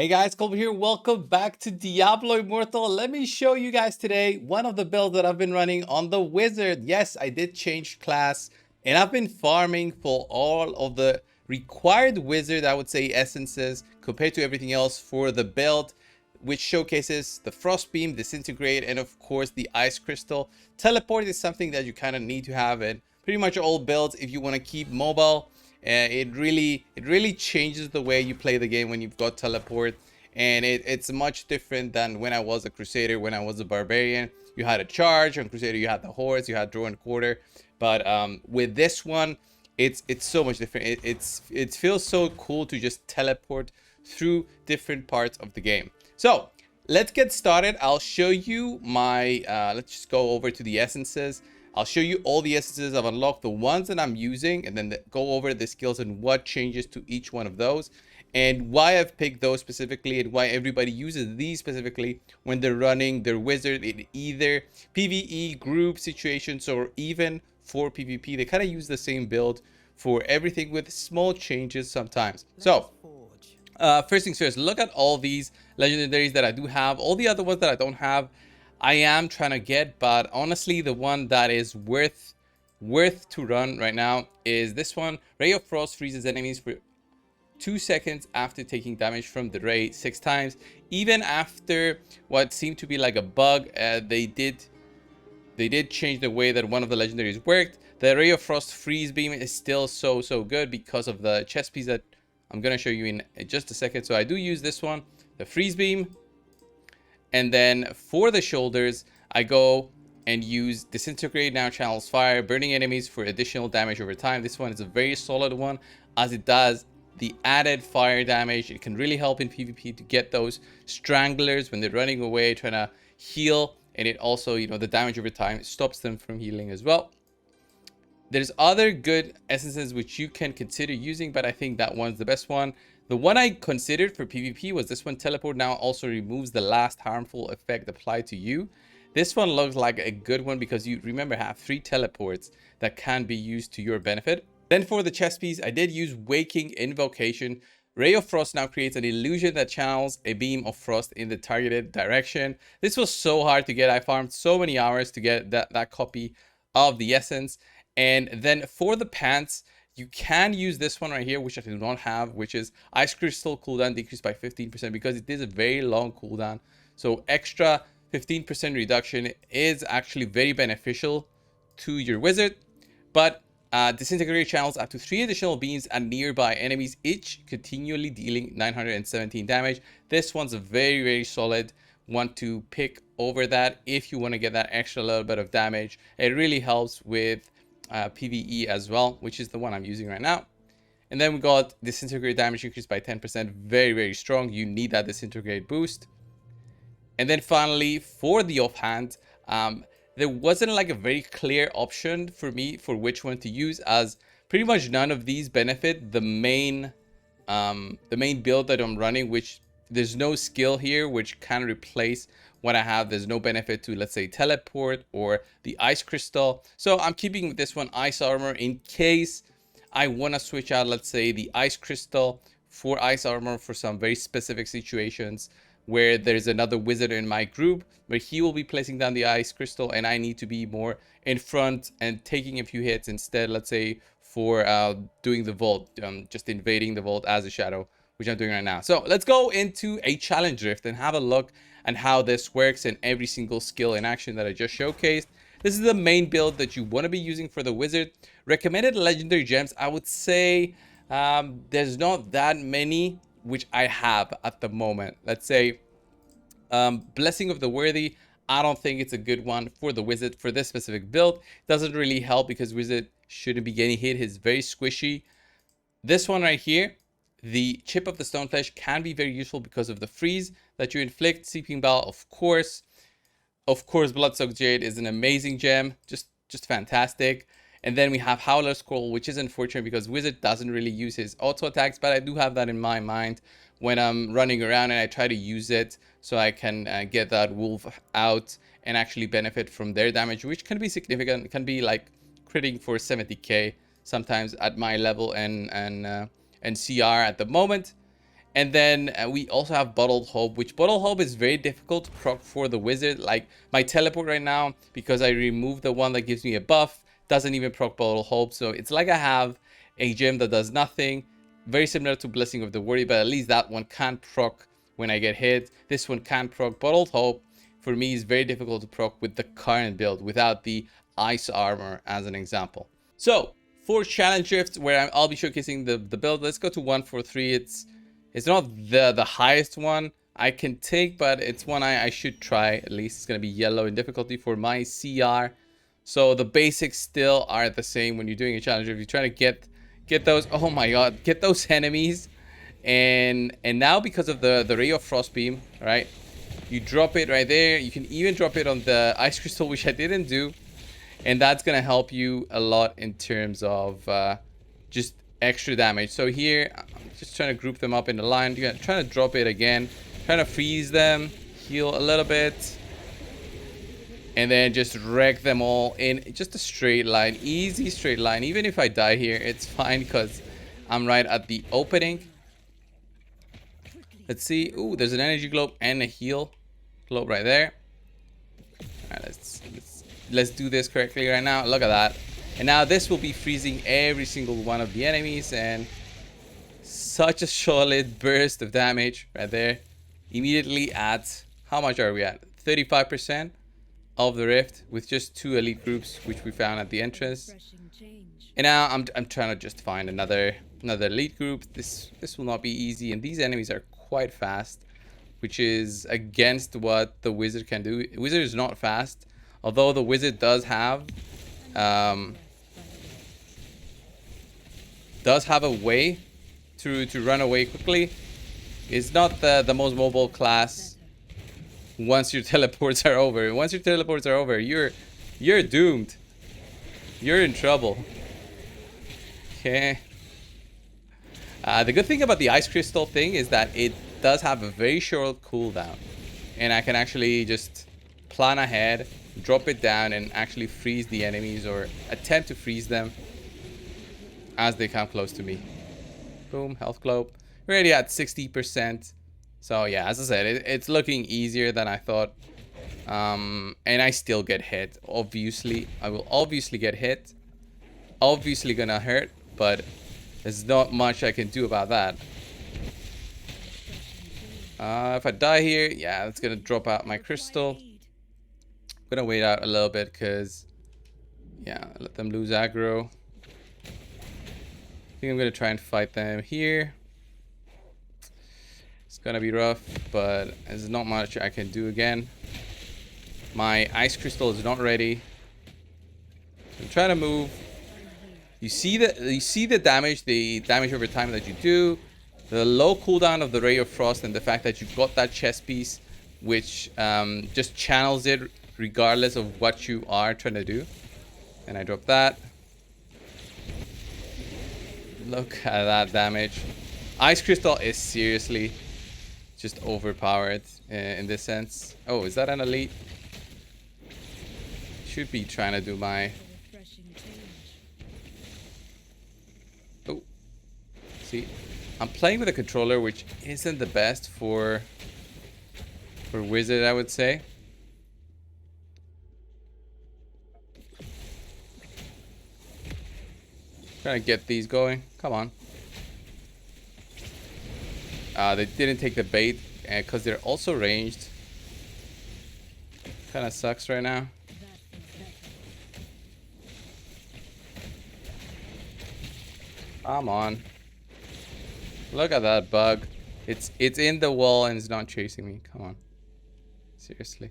Hey guys, ColdBrew here. Welcome back to Diablo Immortal. Let me show you guys today one of the builds that I've been running on the Wizard. Yes, I did change class and I've been farming for all of the required Wizard, I would say, essences compared to everything else for the build, which showcases the Frost Beam, Disintegrate, and of course the Ice Crystal. Teleport is something that you kind of need to have in pretty much all builds if you want to keep mobile. It really changes the way you play the game when you've got teleport, and it's much different than when I was a Crusader. When I was a Barbarian, you had a charge. On Crusader, you had the horse, you had draw and quarter. But with this one, it's so much different. It feels so cool to just teleport through different parts of the game. So let's get started. I'll show you my let's just go over to the essences. I'll show you all the essences I've unlocked, the ones that I'm using, and then go over the skills and what changes to each one of those, and why I've picked those specifically, and why everybody uses these specifically when they're running their wizard in either PvE group situations or even for PvP. They kind of use the same build for everything with small changes sometimes. So first things first, look at all these legendaries that I do have. All the other ones that I don't have, I am trying to get, but honestly the one that is worth to run right now is this one. Ray of Frost freezes enemies for 2 seconds after taking damage from the ray 6 times. Even after what seemed to be like a bug, they did change the way that one of the legendaries worked. The Ray of Frost freeze beam is still so good because of the chest piece that I'm gonna show you in just a second. So I do use this one, the freeze beam. And then for the shoulders, I go and use Disintegrate, now channels fire, burning enemies for additional damage over time. This one is a very solid one as it does the added fire damage. It can really help in PvP to get those stranglers when they're running away, trying to heal. And it also, you know, the damage over time stops them from healing as well. There's other good essences which you can consider using, but I think that one's the best one. The one I considered for PvP was this one. Teleport now also removes the last harmful effect applied to you. This one looks like a good one because you remember have 3 teleports that can be used to your benefit. Then for the chest piece, I did use Waking Invocation. Ray of Frost now creates an illusion that channels a beam of frost in the targeted direction. This was so hard to get. I farmed so many hours to get that copy of the essence. And then for the pants, you can use this one right here, which I do not have, which is Ice Crystal cooldown decreased by 15% because it is a very long cooldown. So extra 15% reduction is actually very beneficial to your wizard. But Disintegrate channels up to 3 additional beams at nearby enemies, each continually dealing 917 damage. This one's a very solid one to pick over that if you want to get that extra little bit of damage. It really helps with PvE as well, which is the one I'm using right now. And then we got Disintegrate damage increased by 10%, very strong. You need that Disintegrate boost. And then finally for the offhand, there wasn't like a very clear option for me for which one to use, as pretty much none of these benefit the main build that I'm running, which there's no skill here which can replace what I have. There's no benefit to, let's say, teleport or the ice crystal. So I'm keeping this one, ice armor, in case I want to switch out, let's say, the ice crystal for ice armor for some very specific situations where there's another wizard in my group where he will be placing down the ice crystal and I need to be more in front and taking a few hits instead, let's say, for doing the vault, just invading the vault as a shadow, which I'm doing right now. So let's go into a challenge drift and have a look at how this works and every single skill in action that I just showcased. This is the main build that you want to be using for the wizard. Recommended legendary gems, I would say there's not that many which I have at the moment. Let's say Blessing of the Worthy, I don't think it's a good one for the wizard for this specific build. It doesn't really help because wizard shouldn't be getting hit. He's very squishy. This one right here, the Chip of the Stoneflesh, can be very useful because of the freeze that you inflict. Seeping Bell, of course. Bloodsoaked Jade is an amazing gem, just fantastic. And then we have Howler Scroll, which is unfortunate because wizard doesn't really use his auto attacks, but I do have that in my mind when I'm running around and I try to use it so I can get that wolf out and actually benefit from their damage, which can be significant. It can be like critting for 70k sometimes at my level and CR at the moment. And then we also have Bottled Hope, which Bottled Hope is very difficult to proc for the wizard. Like my teleport right now, because I removed the one that gives me a buff, doesn't even proc Bottled Hope. So it's like I have a gem that does nothing. Very similar to Blessing of the Worthy, but at least that one can't proc when I get hit. This one can't proc. Bottled Hope for me is very difficult to proc with the current build without the ice armor as an example. So for challenge drifts, where I'll be showcasing the build, let's go to 143. It's not the highest one I can take, but it's one I should try. At least it's going to be yellow in difficulty for my CR. So the basics still are the same when you're doing a challenge. If you're trying to get those, oh my god, get those enemies. And now because of the Ray of Frost Beam, right? You drop it right there. You can even drop it on the Ice Crystal, which I didn't do. And that's going to help you a lot in terms of just extra damage. So here, I'm just trying to group them up in a line. You're trying to drop it again. Trying to freeze them. Heal a little bit. And then just wreck them all in just a straight line. Easy straight line. Even if I die here, it's fine because I'm right at the opening. Let's see. Ooh, there's an energy globe and a heal globe right there. Alright, let's do this correctly right now. Look at that. And now this will be freezing every single one of the enemies, and such a solid burst of damage right there. Immediately at, how much are we at? 35% of the rift with just 2 elite groups, which we found at the entrance. And now I'm trying to just find another elite group. This will not be easy, and these enemies are quite fast, which is against what the wizard can do. Wizard is not fast, although the wizard does have a way to run away quickly. It's not the most mobile class once your teleports are over. Once your teleports are over, you're doomed. You're in trouble. Okay. The good thing about the ice crystal thing is that it does have a very short cooldown, and I can actually just plan ahead, drop it down, and actually freeze the enemies or attempt to freeze them as they come close to me. Boom, health globe. We're already at 60%. So yeah, as I said, it's looking easier than I thought. And I still get hit. Obviously, I will obviously get hit. Obviously gonna hurt, but there's not much I can do about that. If I die here, yeah, it's gonna drop out my crystal. I'm gonna wait out a little bit because, yeah, let them lose aggro. I think I'm gonna try and fight them here. It's gonna be rough, but there's not much I can do again. My ice crystal is not ready. I'm trying to move. You see the damage over time that you do, the low cooldown of the Ray of Frost, and the fact that you've got that chest piece, which just channels it regardless of what you are trying to do. And I drop that. Look at that damage. Ice Crystal is seriously just overpowered in this sense. Oh, is that an elite? Should be trying to do my... Oh. See, I'm playing with a controller which isn't the best for Wizard, I would say. Trying to get these going. Come on. They didn't take the bait because they're also ranged. Kind of sucks right now. Come on. Look at that bug. It's in the wall and it's not chasing me. Come on. Seriously.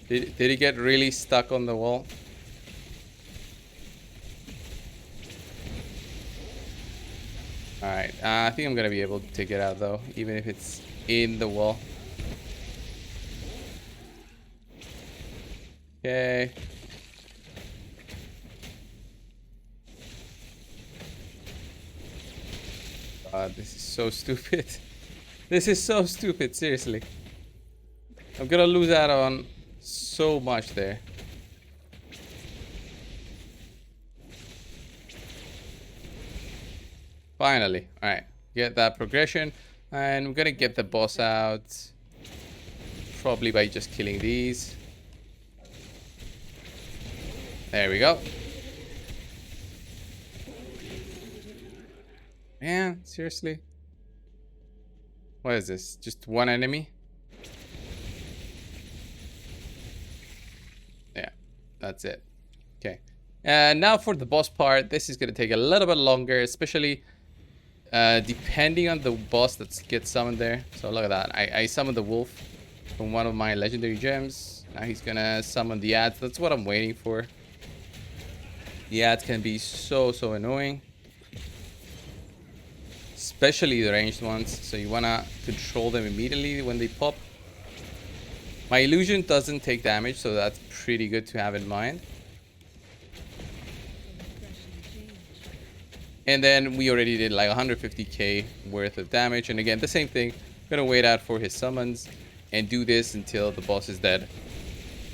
Did he get really stuck on the wall? Alright, I think I'm gonna be able to take it out though, even if it's in the wall. Okay. This is so stupid. This is so stupid, seriously. I'm gonna lose out on so much there. Finally. All right. Get that progression. And we're going to get the boss out. Probably by just killing these. There we go. Man, seriously? What is this? Just one enemy? Yeah, that's it. Okay. And now for the boss part. This is going to take a little bit longer, especially depending on the boss that gets summoned there. So look at that. I summoned the wolf from one of my legendary gems. Now he's going to summon the ads. That's what I'm waiting for. The ads can be so annoying. Especially the ranged ones. So you want to control them immediately when they pop. My illusion doesn't take damage, so that's pretty good to have in mind. And then we already did like 150k worth of damage. And again, the same thing. Gonna wait out for his summons and do this until the boss is dead.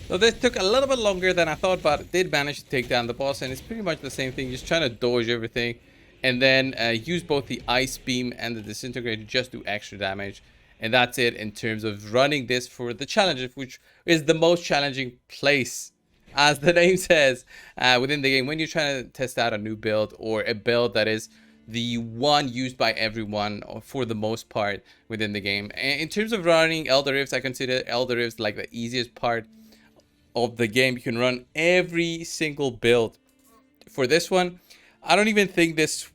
So this took a little bit longer than I thought, but did manage to take down the boss. And it's pretty much the same thing. Just trying to dodge everything. And then use both the ice beam and the disintegrate to just do extra damage. And that's it in terms of running this for the challenge, which is the most challenging place, as the name says, within the game when you're trying to test out a new build or a build that is the one used by everyone for the most part within the game. And in terms of running Elder Rifts, I consider Elder Rifts like the easiest part of the game. You can run every single build. For this one, I don't even think this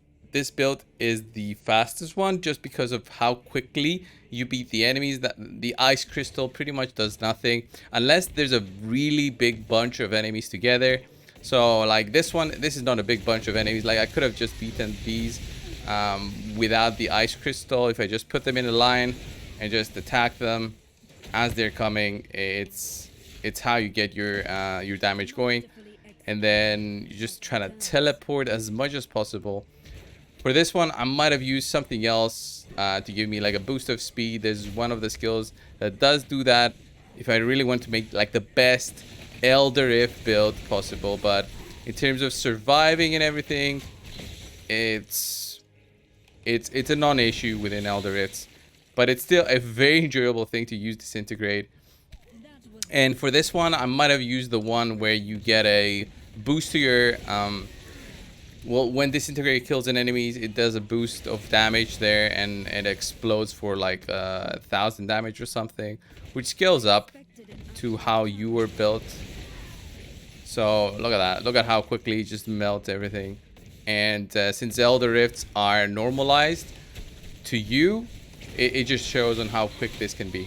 build is the fastest one, just because of how quickly you beat the enemies. That the ice crystal pretty much does nothing unless there's a really big bunch of enemies together. So like this one, this is not a big bunch of enemies. Like I could have just beaten these without the ice crystal if I just put them in a line and just attack them as they're coming. It's how you get your damage going. And then you just try to teleport as much as possible. For this one, I might have used something else to give me like a boost of speed. There's one of the skills that does do that if I really want to make like the best Elder Rift build possible. But in terms of surviving and everything, it's a non-issue within Elder Rifts. But it's still a very enjoyable thing to use Disintegrate. And for this one, I might have used the one where you get a boost to your... well, when Disintegrate kills an enemy, it does a boost of damage there, and it explodes for like 1,000 damage or something, which scales up to how you were built. So look at that. Look at how quickly it just melts everything. And since Elder Rifts are normalized to you, it just shows on how quick this can be.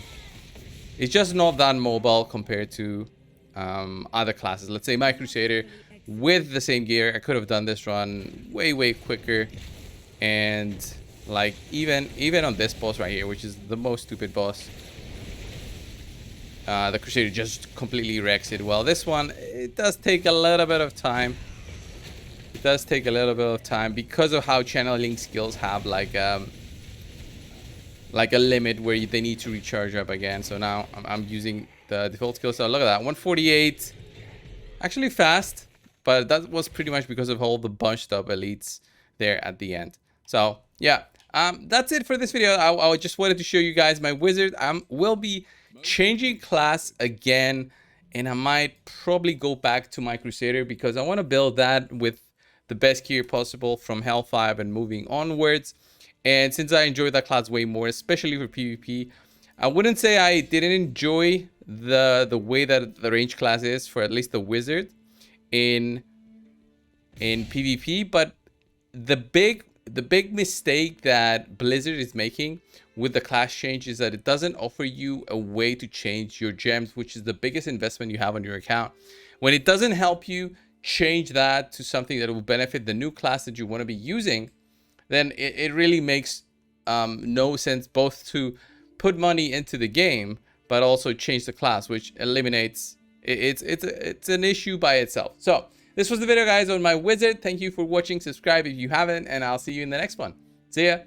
It's just not that mobile compared to other classes. Let's say my Crusader with the same gear, I could have done this run way quicker. And like even on this boss right here, which is the most stupid boss, the Crusader just completely wrecks it. Well, this one, it does take a little bit of time. It does take a little bit of time because of how channeling skills have like a limit where they need to recharge up again. So now I'm using the default skill. So look at that, 148, actually fast, but that was pretty much because of all the bunched up elites there at the end. So yeah, that's it for this video. I just wanted to show you guys my wizard. Will be changing class again, and I might probably go back to my Crusader because I want to build that with the best gear possible from Hell 5 and moving onwards. And since I enjoy that class way more, especially for PvP, I wouldn't say I didn't enjoy the way that the range class is for at least the wizard in PvP. But the big mistake that Blizzard is making with the class change is that it doesn't offer you a way to change your gems, which is the biggest investment you have on your account. When it doesn't help you change that to something that will benefit the new class that you want to be using, then it really makes no sense both to put money into the game but also change the class, which eliminates it's an issue by itself. So this was the video, guys, on my wizard. Thank you for watching. Subscribe if you haven't, and I'll see you in the next one. See ya.